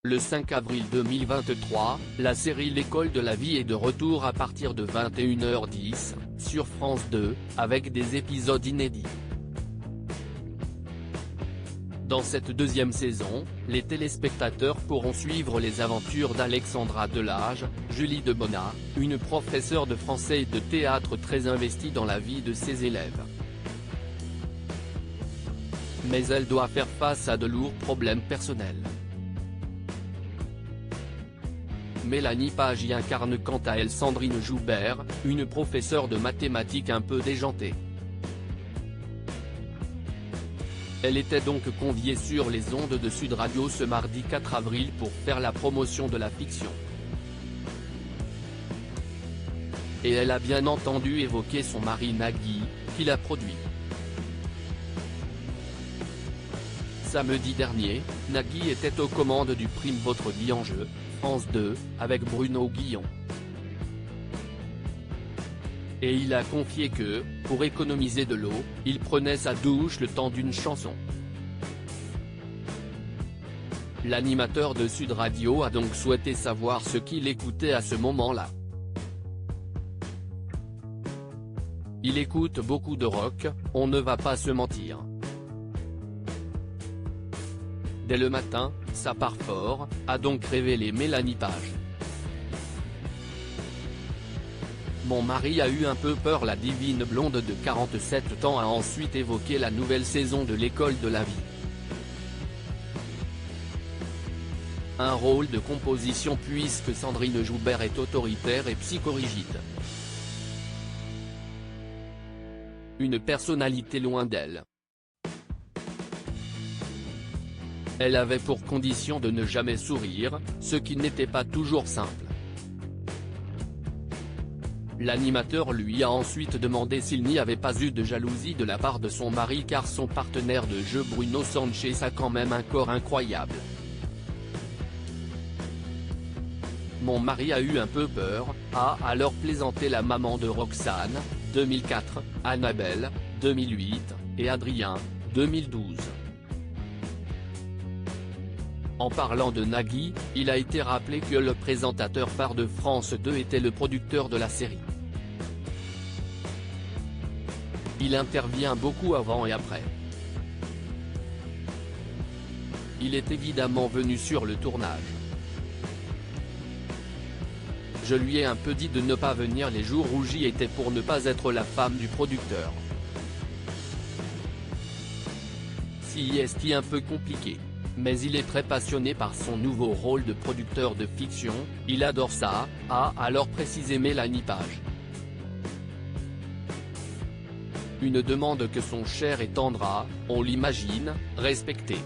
Le 5 avril 2023, la série L'école de la vie est de retour à partir de 21h10, sur France 2, avec des épisodes inédits. Dans cette deuxième saison, les téléspectateurs pourront suivre les aventures d'Alexandra Delage, Julie Debona, une professeure de français et de théâtre très investie dans la vie de ses élèves. Mais elle doit faire face à de lourds problèmes personnels. Mélanie Page y incarne quant à elle Sandrine Joubert, une professeure de mathématiques un peu déjantée. Elle était donc conviée sur les ondes de Sud Radio ce mardi 4 avril pour faire la promotion de la fiction. Et elle a bien entendu évoquer son mari Nagui, qui l'a produit. Samedi dernier, Nagui était aux commandes du Prime Votre Vie en Jeu, France 2, avec Bruno Guillon. Et il a confié que, pour économiser de l'eau, il prenait sa douche le temps d'une chanson. L'animateur de Sud Radio a donc souhaité savoir ce qu'il écoutait à ce moment-là. Il écoute beaucoup de rock, on ne va pas se mentir. Dès le matin, ça part fort, a donc révélé Mélanie Page. Mon mari a eu un peu peur. La divine blonde de 47 ans a ensuite évoqué la nouvelle saison de l'école de la vie. Un rôle de composition puisque Sandrine Joubert est autoritaire et psychorigide. Une personnalité loin d'elle. Elle avait pour condition de ne jamais sourire, ce qui n'était pas toujours simple. L'animateur lui a ensuite demandé s'il n'y avait pas eu de jalousie de la part de son mari car son partenaire de jeu Bruno Sanchez a quand même un corps incroyable. Mon mari a eu un peu peur, a alors plaisanté la maman de Roxane, 2004, Annabelle, 2008, et Adrien, 2012. En parlant de Nagui, il a été rappelé que le présentateur phare de France 2 était le producteur de la série. Il intervient beaucoup avant et après. Il est évidemment venu sur le tournage. Je lui ai un peu dit de ne pas venir les jours où j'y étais pour ne pas être la femme du producteur. Si est un peu compliqué. Mais il est très passionné par son nouveau rôle de producteur de fiction, il adore ça, a alors précisé Mélanie Page. Une demande que son cher et tendre a, on l'imagine, respectée.